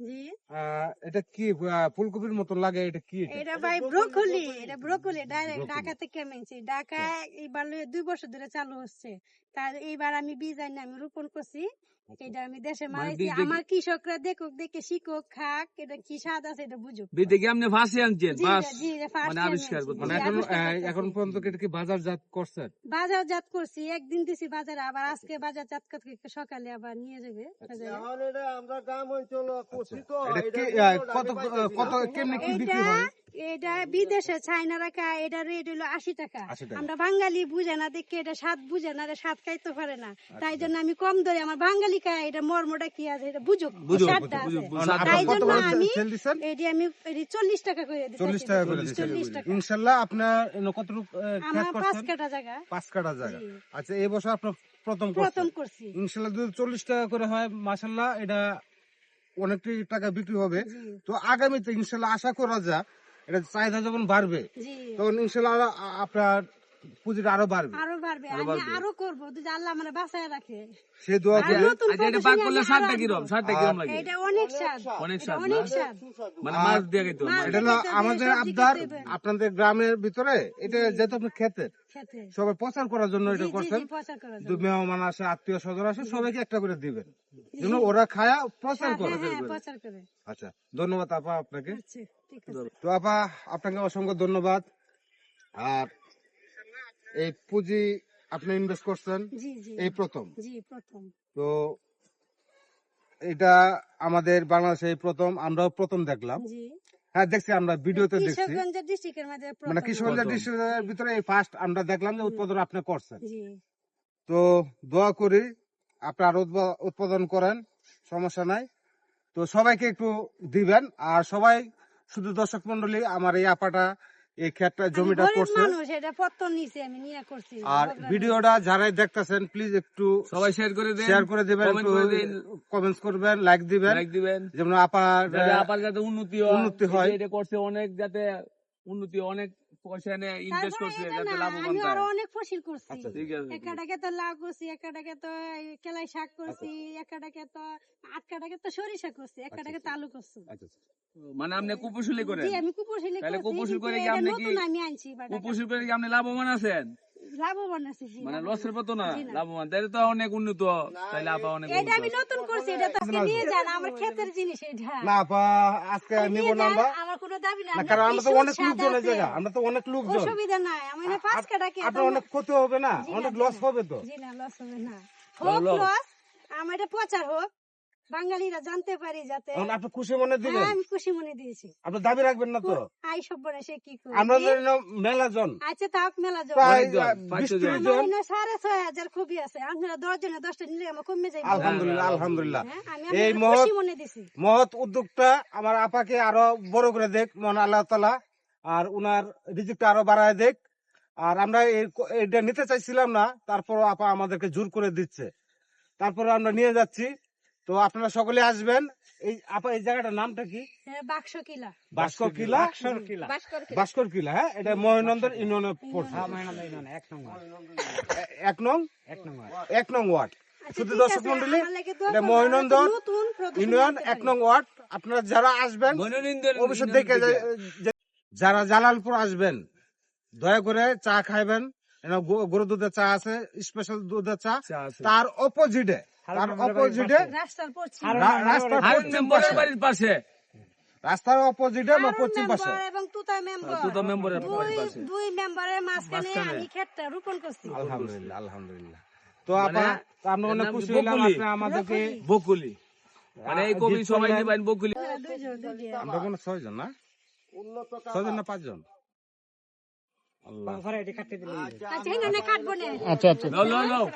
জি। এটা কি ফুলকপির মতো লাগে? এটা কি? এটা ভাই ব্রোকলি, এটা ব্রোকলি ডাইরেক্ট ঢাকা থেকে আনছি। ঢাকায় এইবার 2 বছর ধরে চালু হচ্ছে। তার এইবার আমি বীজ আনি আমি রোপণ করছি। এটা আমি দেশে মারাইছি। আমার কৃষকরা দেখুক, দেখে শিখুক, খাক, এটা কি স্বাদ আছে এটা বুঝুক। বিটে কি আপনি ফাঁসি আনছেন? জি, বাস জি, ফার্স্ট মানে আবিষ্কার করতে। মানে এখন পর্যন্ত কি এটা কি বাজারজাত করছেন? বাজারজাত করছি, একদিন দিছি বাজারে, আবার আজকে বাজারজাত করতে সকালে আবার নিয়ে যাবে বাজারে। আমরা গ্রাম অঞ্চল করছি তো এটা কি কত কত কেমনে কি বিক্রি হয়? এটা বিদেশে চাইনা রাখা, এটা রেট হলো 80 টাকা। 80 টাকা। আমরা বাঙালি বুঝে না দেখে এটা স্বাদ বুঝে না, এটা স্বাদ খাইতে পারে না। তাই জন্য আমি কম ধরে আমার বাঙালি খায় এটা মর্মটা কি আছে এটা বুঝুক, স্বাদটা আছে। তাই জন্য আমি এটি আমি 40 টাকা করে দিচ্ছি। 40 টাকা করে দিচ্ছেন। 40 টাকা। ইনশাআল্লাহ আপনার কতটুকু আমার ক্ষেত 5 করছেন? কাঠা জায়গা। 5 কাঠা জায়গা। জি। আচ্ছা এই বছর আপনার প্রথম প্রথম করছেন। করছি। ইনশাআল্লাহ যদি 40 টাকা করে হয় মাশাআল্লাহ এটা অনেকটাই টাকা বিক্রি হবে। জি। তো আগামীতে ইনশাআল্লাহ আশা করা যায় এটা চাহিদা যখন বাড়বে জি। তখন ইনশাআল্লাহ আপনার পুঁজিটা আরো বাড়বে। আরো বাড়বে, আমি আরো করবো যদি আল্লাহ মানে বাঁচায় রাখে। সে দোয়া আর করি। নতুন আচ্ছা, এটা পদ্ধতি পাক আমি করলে আরো স্বাদটা আনবো। কিরকম? স্বাদটা কিরম লাগে? এটা অনেক স্বাদ, অনেক এটা স্বাদ না? অনেক স্বাদ। মানে মাছ দিয়ে খাইতে হবে। মাছ এটা না খেতে আমাদের হবে, সবজি আবদার খেতে হবে। আপনাদের গ্রামের ভিতরে এটা যেহেতু আপনি খেতে খেতে। সবাই প্রচার করার জন্য জি, এটা জি, করছেন। জি, প্রচার করার দু জন্য। মেহমান আসে, আত্মীয় স্বজন আসে, সবাইকে একটা করে দিবেন যেন ওরা খায়া প্রচার হ্যাঁ, করে। হ্যাঁ, প্রচার করে। আচ্ছা ধন্যবাদ আপা আপনাকে। আচ্ছা, ঠিক আছে। তো আপা আপনাকে অসংখ্য ধন্যবাদ। আর এই পুঁজি আপনি ইনভেস্ট করছেন জি, জি, এই প্রথম। জি, প্রথম। তো এটা আমাদের বাংলাদেশে এই প্রথম, আমরাও প্রথম দেখলাম। জি। হ্যাঁ দেখছি, আমরা ভিডিওতে দেখছি। কিশোরগঞ্জ ডিস্ট্রিক্টের মধ্যে মানে প্রথম। কিশোরগঞ্জ ডিস্ট্রিক্টের ভিতরে এই ফার্স্ট আমরা দেখলাম যে উৎপাদন আপনি করছেন। জি। তো দোয়া করি আপনি আরো উৎপাদন করেন, সমস্যা নাই। তো সবাইকে একটু দিবেন। আর সবাই শুধু দর্শক মন্ডলী আমার এই আপাটা এই ক্ষেতটা জমিটা গরিব করছে। মানুষ, এটা পত্তর নিচে আমি নিয়ে করছি। আর ভিডিওটা যারাই দেখতেছেন প্লিজ একটু সবাই শেয়ার করে দেন, শেয়ার করে দিবেন, কমেন্ট করে দিন, কমেন্টস করবেন, লাইক দিবেন, লাইক দিবেন, যেমন আপার যাতে আপার যাতে উন্নতি উন্নতি হয়। এটা করছে অনেক, যাতে উন্নতি, অনেক পয়সা এনে ইনভেস্ট তারপরে করছে এটা যাতে না, লাভবান আমি হয়। আরো অনেক ফসল করছি। আচ্ছা, ঠিক আছে। একাটাকে তো লাউ করছি, একাটাকে তো কেলাই শাক করছি, একাটাকে তো আটকাটাকে তো সরিষা করছি, একাটাকে তো আলু করছি। আচ্ছা মানে আপনি কুপোষণী করেন? জি, আমি কুপোষণী তাহলে করছি, কুপোষণ কিন্তু করে কি এটা আপনি নতুন আমি আনছি এবার ঢাকা কুপোষণ করে থেকে। কি আপনি লাভবান আছেন? লাভবান আছি, জি, মানে লাভবান। লসের মতো না, জি না। লাভবান। তাহলে তো অনেক উন্নত, তাইলে আপা অনেক এটা উন্নত। আমি নতুন করছি, এটা তো আজকে নিয়ে যান, আমার ক্ষেতের জিনিস এটা। না আপা আজকে আপনি নিব নিয়ে না যান, আমরা। আমার কোনো দাবি নাই। না আপনার কারণ কি আমরা তো সুদ অনেক স্বাদ লোকজন এই আছে? জায়গা, আমরা তো অনেক লোকজন। অসুবিধা নাই, আমি না 5 কাটাকে আপনার অনেক ক্ষতি হবে না, জি না, অনেক জি লস না। হবে তো। জি না, লস হবে না। হোক লস। লস, আমার এটা প্রচার হোক, বাঙালিরা জানতে পারি যাতে। এখন আপনি খুশি মনে দিবেন, হ্যাঁ, আমি খুশি মনে দিয়েছি। আপনি দাবি রাখবেন না তো? আই সব্বনাশে কি করি? আমরা মেলা জন আচ্ছা থাক, মেলা জন। প্রায় অনেকজন, 20-30 জন। আমার জন। এনে 6,500 খুবই আছে। আপনারা 10 জনে 10টা নিলে আমার কমে যাবে। আলহামদুলিল্লাহ আলহামদুলিল্লাহ। হ্যাঁ, আমি এই আপনাদের খুশি মনে দিছি। মহৎ উদ্যোগটা আমার আপাকে আরো বড় করে দেখ মন আল্লাহ তাআলা, আর উনার রিজিকটা আরো বাড়ায় দেখ। আর আমরা এটা নিতে চাইছিলাম না, তারপর আপা আমাদেরকে জোর করে দিচ্ছে, তারপরে আমরা নিয়ে যাচ্ছি। তো আপনারা সকলে আসবেন। এই আপা এই জায়গাটার নামটা কি? হ্যাঁ, বাক্স কিলা। ভাস্কর কিলা। ভাস্কর কিলা, হ্যাঁ এটা মহিনন্দর ইউনিয়নে পড়ছে। 1 নং ওয়ার্ড। আচ্ছা, শুধু ঠিক দর্শক আছে, মন্ডলী আমার লাগে দোয়া এটা করবেন, মহিনন্দর নতুন প্রদর্শনী ইউনিয়ন করতে 1 পারি। নং ওয়ার্ড। আপনারা যারা আসবেন অবশ্যই দেখে যারা জালালপুর আসবেন দয়া করে চা খাইবেন। গরু দুধের চা আছে, স্পেশাল দুধের চা। তার অপোজিটে রাস্তার পশ্চিম রাস্তার পশ্চিম পাশে, বাড়ির পাশে, রাস্তার অপোজিটে বা পশ্চিম পাশে মেম্বার এবং তুতা মেম্বার, তুতা মেম্বারের পাশে। দুই মেম্বারের মাঝখানে আমি ক্ষেতটা রোপণ করছি। আলহামদুলিল্লাহ আলহামদুলিল্লাহ। তো মানে আমরা অনেক নাম খুশি কি? হলাম বকুলি? আপনি আমাদেরকে বকুলি মানে এই কবি সবাই নিবেন বকুলি। দুইজন। আমরা কোনো 6 জন না, 6 জন না 5 জন? আল্লাহ আচ্ছা, এখানে কাটবো না। নাও, নাও, নাও।